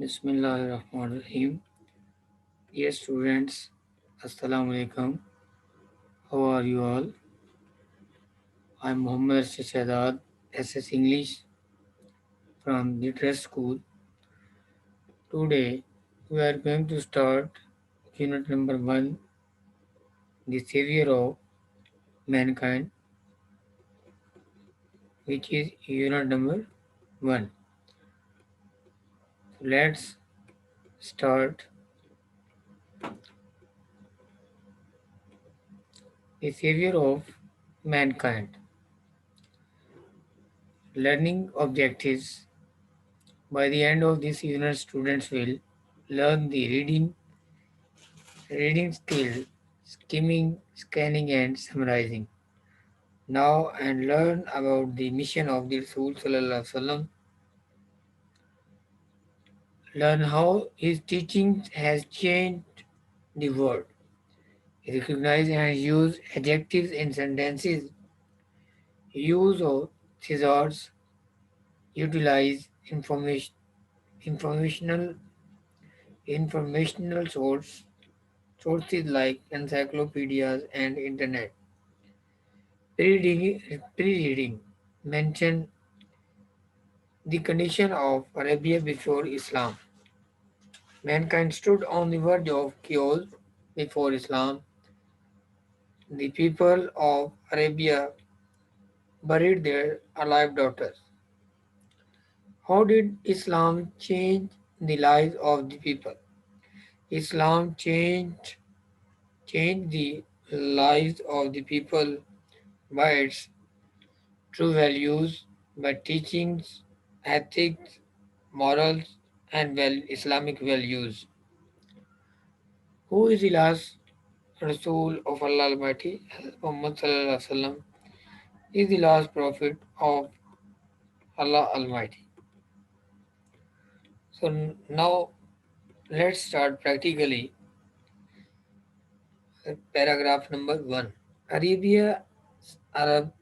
Bismillahirrahmanirrahim. Yes, students, Assalamu alaikum. How are you all? I'm Muhammad Shahzad, SS English from the Trust School. Today, we are going to start unit number 1, the Savior of Mankind, which is unit number 1. So let's start the Savior of Mankind. Learning objectives. By the end of this unit, students will learn the reading skill, skimming, scanning, and summarizing. Now and learn about the mission of the Rasul Sallallahu Alaihi Wasallam. Learn how his teaching has changed the world. Recognize and use adjectives in sentences. Use of thesaurus. Utilize informational informational sources like encyclopedias and internet. Pre-reading. Mention the condition of Arabia before Islam. Mankind stood on the verge of chaos before Islam. The people of Arabia buried their alive daughters. How did Islam change the lives of the people? Islam changed the lives of the people by its true values, by teachings, ethics, morals, and Islamic values. Who is the last Rasul of Allah Almighty? Muhammad Sallallahu Alaihi Wasallam is the last prophet of Allah Almighty. So now let's start practically. Paragraph number 1. Arabia Arab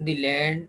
the land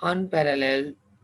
unparalleled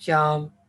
charm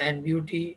and beauty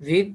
with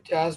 50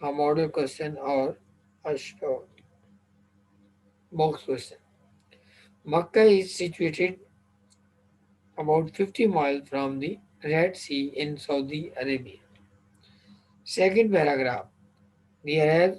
a model question or a short box question. Makkah is situated about 50 miles from the Red Sea in Saudi Arabia. Second paragraph. The Arabs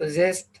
possessed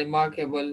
remarkable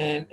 and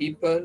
people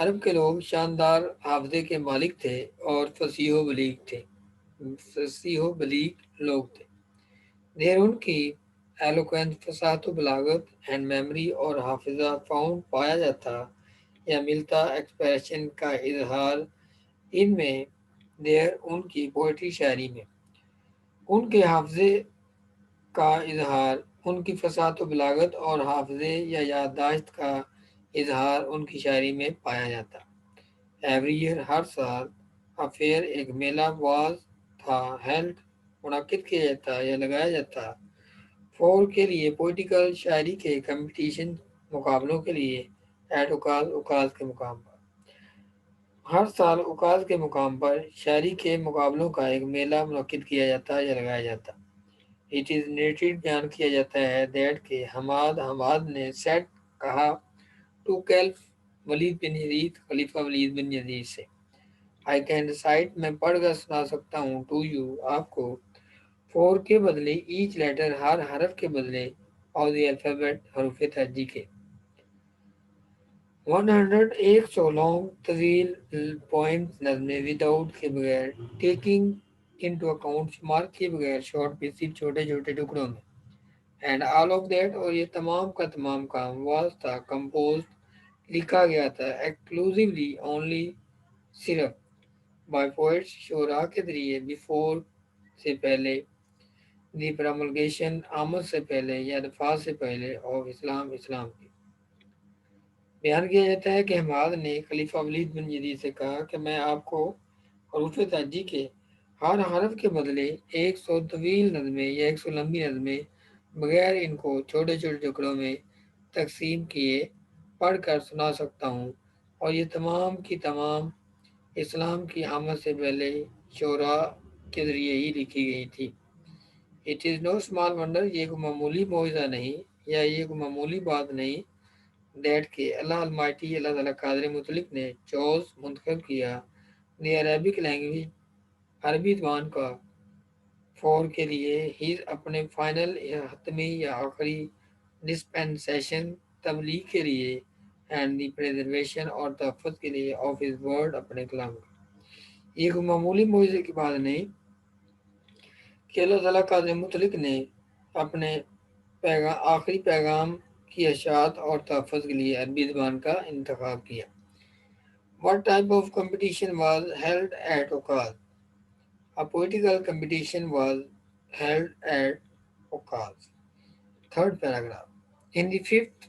عرب کے لوگ شاندار حافظے کے مالک تھے اور فصیح و بلیغ لوگ تھے۔ دیر ان کی ایلوکوینس فصاحت و بلاغت اینڈ میموری اور حافظہ فاؤنڈ پایا جاتا یا ملتا ایکسپریشن کا اظہار ان میں، دیر ان کی پوئٹری شاعری میں، ان کے حافظے کا اظہار، ان کی فصاحت و بلاغت اور حافظے یا یادداشت کا اظہار ان کی شاعری میں پایا جاتا۔ ایوری ایئر، ہر سال، افیئر ایک میلہ واز تھا ہیلڈ منعقد کیا جاتا یا لگایا جاتا فور کے لیے پولیٹیکل شاعری کے کمپٹیشن مقابلوں کے لیے ایٹ اوکاز کے مقام پر۔ ہر سال اوکاز کے مقام پر شاعری کے مقابلوں کا ایک میلہ منعقد کیا جاتا یا لگایا جاتا۔ اٹ از نیٹڈ، بیان کیا جاتا ہے دیٹ کہ حماد نے سیٹ کہا ٹو کیلف ولید بن یزید، خلیفہ ولید بن یزید سے، آئی کین ریسائٹ، میں پڑھ کر سنا سکتا ہوں، ٹو یو، آپ کو، فور کے بدلے، ایچ لیٹر، ہر حرف کے بدلے، اور دی الفابیٹ، حروف تہجی کے، 100، 100 لانگ طویل پوئمز، نظمیں، وداؤٹ کے بغیر، ٹیکنگ انٹو اکاؤنٹ، شمار کیے بغیر، شارٹ پیسز، چھوٹے چھوٹے ٹکڑوں میں، اینڈ آل آف دیٹ، اور یہ تمام کا تمام کام، واز تھا کمپوز، لکھا گیا تھا، ایکسکلوسیولی، اونلی، صرف، بائی پوئٹس، شعراء کے ذریعے، بیفور، سے پہلے، دی پراملگیشن، آمد سے پہلے یا دفاع سے پہلے، آف اسلام، اسلام کی۔ بیان کیا جاتا ہے کہ حماد نے خلیفہ ولید بن یزید سے کہا کہ میں آپ کو حروف تہجی کے ہر حرف کے بدلے 100 طویل نظمیں یا 100 لمبی نظمیں بغیر ان کو چھوٹے چھوٹے ٹکڑوں میں تقسیم کیے پڑھ کر سنا سکتا ہوں، اور یہ تمام کی تمام اسلام کی آمد سے پہلے شعراء کے ذریعے ہی لکھی گئی تھی۔ It is no small wonder, یہ کوئی معمولی معجزہ نہیں یا یہ کوئی معمولی بات نہیں، دیٹ کہ اللہ المائٹی، اللہ تعالیٰ قادر مطلق نے چوز، منتخب کیا، دی عربک لینگویج، عربی زبان کا، فور کے لیے، ہیز، اپنے فائنل یا حتمی یا آخری، ڈسپینسیشن، تبلیغ کے لیے، اینڈ دی پریزرویشن، اور تحفظ کے لیے، آف ہز ورڈ، اپنے کلام کا۔ یہ کوئی معمولی معجزے کی بات نہیں کہ اللہ تعالیٰ قادر مطلق نے اپنے آخری پیغام کی اشاعت اور تحفظ کے لیے عربی زبان کا انتخاب کیا۔ What type of competition was held at Okaz? A political competition was held at Okaz. Third paragraph. In the 5th,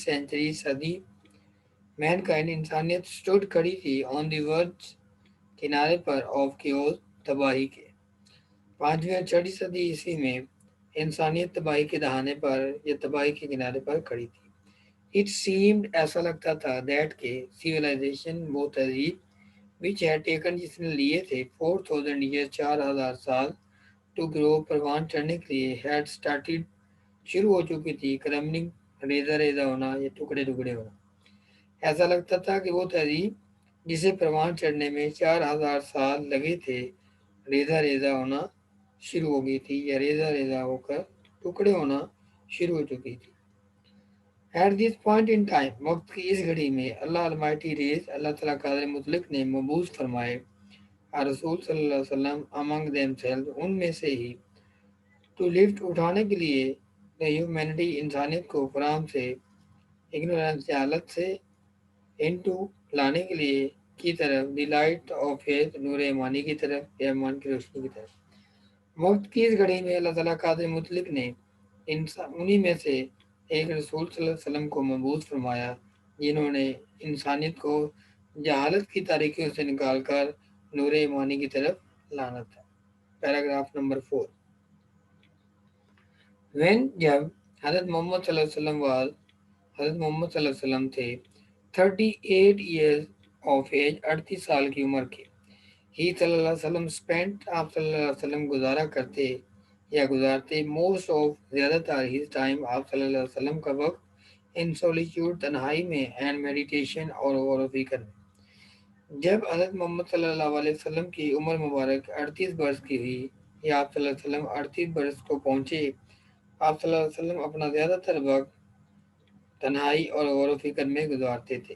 century صدی، mankind، انسانیت، stood کھڑی تھی on the verge، کنارے پر، of chaos، تباہی کے۔ 5ویں اور 6 صدی عیسوی میں انسانیت تباہی کے دہانے پر یا تباہی کے کنارے پر کھڑی تھی۔ It seemed، ایسا لگتا تھا، that کہ civilization، وہ تہذیب، which had taken، جس نے لیے تھے، 4000 years، 4000 سال، to grow، پروان چڑھنے کے لیے، had started، شروع ہو چکی تھی، crumbling، ریزہ ریزہ ہونا یا ٹکڑے ٹکڑے ہونا۔ ایسا لگتا تھا کہ وہ تہذیب جسے پروان چڑھنے میں 4000 سال لگے تھے، ریزہ ریزہ ہونا شروع ہو گئی تھی یا ریزہ ریزہ ہو کر ٹکڑے ہونا شروع ہو چکی تھی۔ At this point in time, وقت کی اس گھڑی میں، اللہ المائٹی ریز، اللہ تعالیٰ قادر مطلق نے مبعوث فرمائے، رسول صلی اللہ علیہ وسلم، امنگ دیم سیلف، ان میں سے ہی، ٹو لفٹ، اٹھانے کے لیے، دا ہیومینٹی، انسانیت کو، فرام سے، اگنورینس، جہالت سے، انٹو، لانے کے لیے، کی طرف، دی لائٹ آف فیتھ، نور ایمانی کی طرف یا ایمان کی روشنی کی طرف۔ وقت کی اس گھڑی میں اللہ تعالیٰ قادر مطلق نے انہیں میں سے ایک رسول صلی اللہ علیہ وسلم کو مبعوث فرمایا، جنہوں نے انسانیت کو جہالت کی تاریکیوں سے نکال کر نور ایمانی کی طرف لانا تھا۔ Paragraph number 4۔ وین، جب، حضرت محمد صلی اللہ علیہ وسلم حضرت محمد صلی اللہ علیہ وسلم تھے 38 years of age، 38 سال کی عمر کے، ہی صلی اللہ علیہ وسلم اسپینٹ، آپ صلی اللہ علیہ وسلم گزارا کرتے یا گزارتے، موسٹ آف، زیادہ تر، ہز ٹائم، آپ صلی اللہ علیہ وسلم کا وقت، ان سولیچیوڈ، تنہائی میں، اینڈ میڈیٹیشن، اور غور و فکر میں۔ جب حضرت محمد صلی اللہ علیہ وسلم کی عمر مبارک 38 برس کی ہوئی یا آپ صلی اللہ علیہ وسلم 38 برس کو پہنچے، آپ صلی اللہ علیہ وسلم اپنا زیادہ تر وقت تنہائی اور غور و فکر میں گزارتے تھے.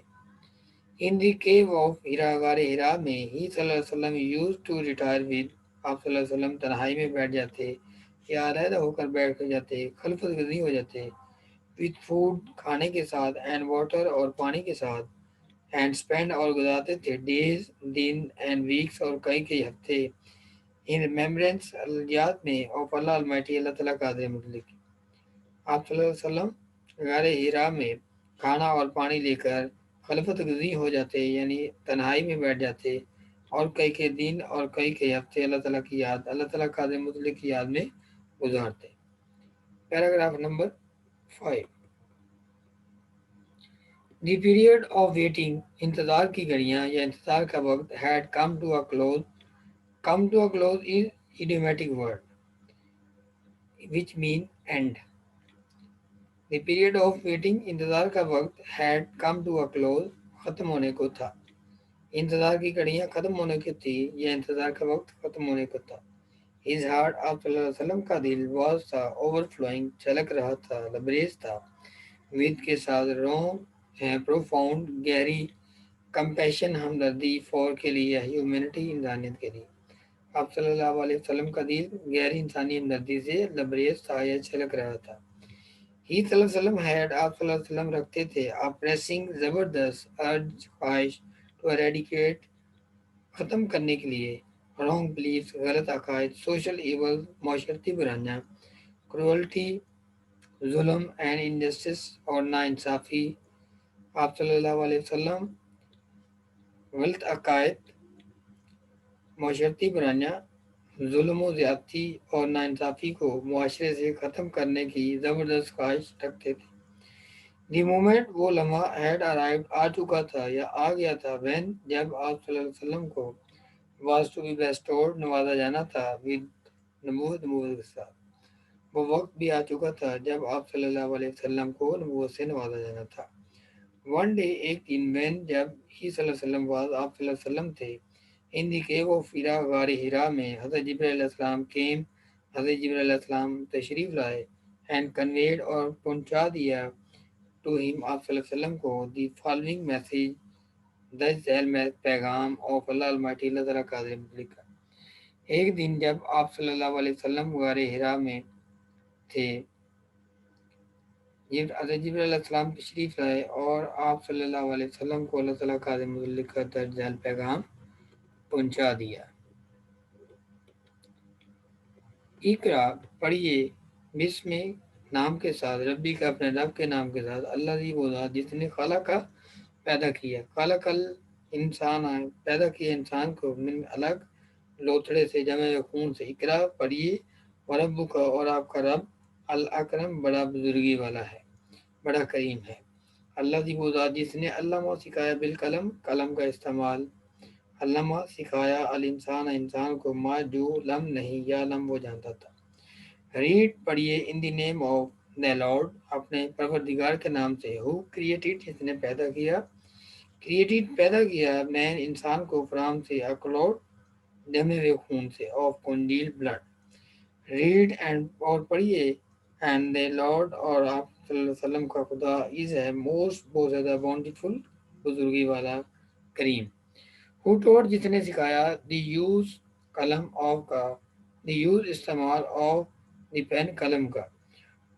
In the cave of ہیرا غار ہیرا میں ہی صلی اللہ علیہ وسلم used to retire with. آپ صلی اللہ علیہ وسلم تنہائی میں بیٹھ جاتے یا علیحدہ ہو کر بیٹھ جاتے, خلفت گزی ہو جاتے, with food کھانے کے ساتھ, and water اور پانی کے ساتھ, and spend اور گزارتے تھے days دن and weeks اور کئی کئی ہفتے in remembrance یاد میں of اللہ Almighty اللہ تعالیٰ قادر مطلق. آپ صلی اللہ علیہ وسلم غار ہیرا میں کھانا اور پانی لے کر خلفت گزی ہو جاتے, یعنی تنہائی میں بیٹھ جاتے اور کئی کئی دن اور کئی کئی ہفتے اللہ تعالیٰ کی یاد, اللہ تعالیٰ قادر مطلق کی یاد میں گزارتے. Paragraph number 5. The period of waiting, انتظار کی گھڑیاں یا انتظار کا وقت, had come to a close. Come to a close is idiomatic word which mean end. The period of waiting, انتظار کا وقت, had come to a close, ختم ہونے کو تھا. انتظار کی گھڑیاں ختم ہونے کی تھی یا انتظار کا وقت ختم ہونے کو تھا. His heart, آپ صلی اللہ علیہ وسلم کا دل, was تھا, overflowing, چھلک رہا تھا, لبریز تھا, with کے ساتھ, wrong ہے, profound, گہری, compassion ہمدردی, for کے لیے, humanity انسانیت کے لیے. آپ صلی اللہ علیہ وسلم کا دل گہری انسانی ہمدردی سے لبریز تھا یا چھلک رہا تھا. ہی صلی اللہ علیہ وسلم had, آپ صلی اللہ علیہ وسلم رکھتے تھے, a pressing زبردست urge, خواہش, to eradicate, ختم کرنے کے لیے, wrong beliefs, غلط عقائد, social evils, معاشرتی برائیاں, cruelty, ظلم, and injustice اور ناانصافی. آپ صلی اللہ علیہ وسلم غلط عقائد, معاشرتی برائیاں, ظلم و زیادتی اور ناانصافی کو معاشرے سے ختم کرنے کی زبردست خواہش رکھتے تھے. دی مومنٹ, وہ لمحہ, had arrived, آ چکا تھا یا آ گیا تھا, when, جب آپ صلی اللہ علیہ وسلم کو was to be bestowed, نوازا جانا تھا, with نبوت کے ساتھ. وہ وقت بھی آ چکا تھا جب آپ صلی اللہ علیہ وسلم کو نبوت سے نوازا جانا تھا. One day, ایک دن, when, جب ہی صلی اللہ علیہ وسلم was, آپ صلی اللہ علیہ وسلم تھے, in the cave of ہیرا غار ہیرا میں, حضرت جبرائیل علیہ السلام came, حضرت جبرائیل علیہ السلام تشریف لائے, and conveyed اور پہنچا دیا, to him, آپ صلی اللہ علیہ وسلم کو, the following message, درج ذیل پیغام, of اللہ Almighty, اللہ تعالیٰ قادر مطلق کا. ایک دن جب آپ صلی اللہ علیہ وسلم غار ہیرا میں تھے, حضرت جبرائیل علیہ السلام تشریف لائے اور آپ صلی اللہ علیہ وسلم کو اللہ تعالیٰ قادر مطلق کا درج ذیل پیغام پہنچا دیا. اقرا, پڑھیے, بسم, نام کے ساتھ, ربی کا, اپنے رب کے نام کے ساتھ, اللہ دی, وہ ذات جس نے خالق کا, پیدا کیا, خالق انسان, پیدا کیا انسان کو, من الگ لوتھڑے سے, جمع خون سے. اقرا, پڑھیے, وربو کا, اور آپ کا رب, الاکرم, بڑا بزرگی والا ہے, بڑا کریم ہے. اللہ دی, وہ ذات جس نے علامہ سکھایا, بالقلم, قلم کا استعمال, علامہ سکھایا, الانسان, انسان کو, ما جو لم نہیں, یا لم وہ جانتا تھا. ریڈ, پڑھیے, ان دی نیم آف دی لارڈ, اپنے پروردگار کے نام سے, ہو کریٹڈ, جس نے پیدا کیا, کریٹڈ, پیدا کیا, مین, انسان کو, فرام سے, اکلوڈ, جمے ہوئے خون سے, آف کنڈیل, بلڈ. ریڈ اینڈ, اور پڑھیے, اینڈ دی لارڈ, اور آپ صلی اللہ علیہ وسلم کا خدا, از ہے, موسٹ, بہت زیادہ, باؤنڈیفل, بزرگی والا, کریم. ہو ٹوٹ, جس نے سکھایا, دی یوز, قلم, آف کا, دی یوز, استعمال, آف دی پین, قلم کا,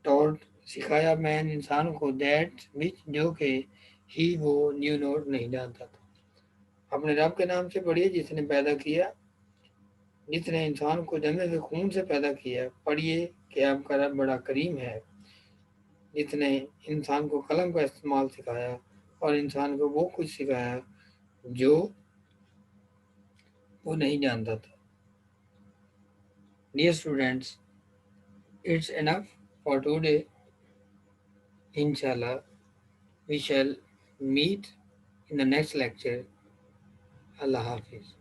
ٹوٹ, سکھایا, مین, انسان کو, دیٹ وچ, جو کہ, ہی, وہ, نیو نوٹ, نہیں جانتا تھا. اپنے رب کے نام سے پڑھیے, جس نے پیدا کیا, جس نے انسان کو جمے ہوئے خون سے پیدا کیا. پڑھیے کہ آپ کا رب بڑا کریم ہے, جس نے انسان کو قلم کا استعمال سکھایا اور انسان کو وہ کچھ سکھایا جو وہ نہیں جانتا تھا. Dear students, it's enough for today. Inshallah, we shall meet in the next lecture. Allah Hafiz.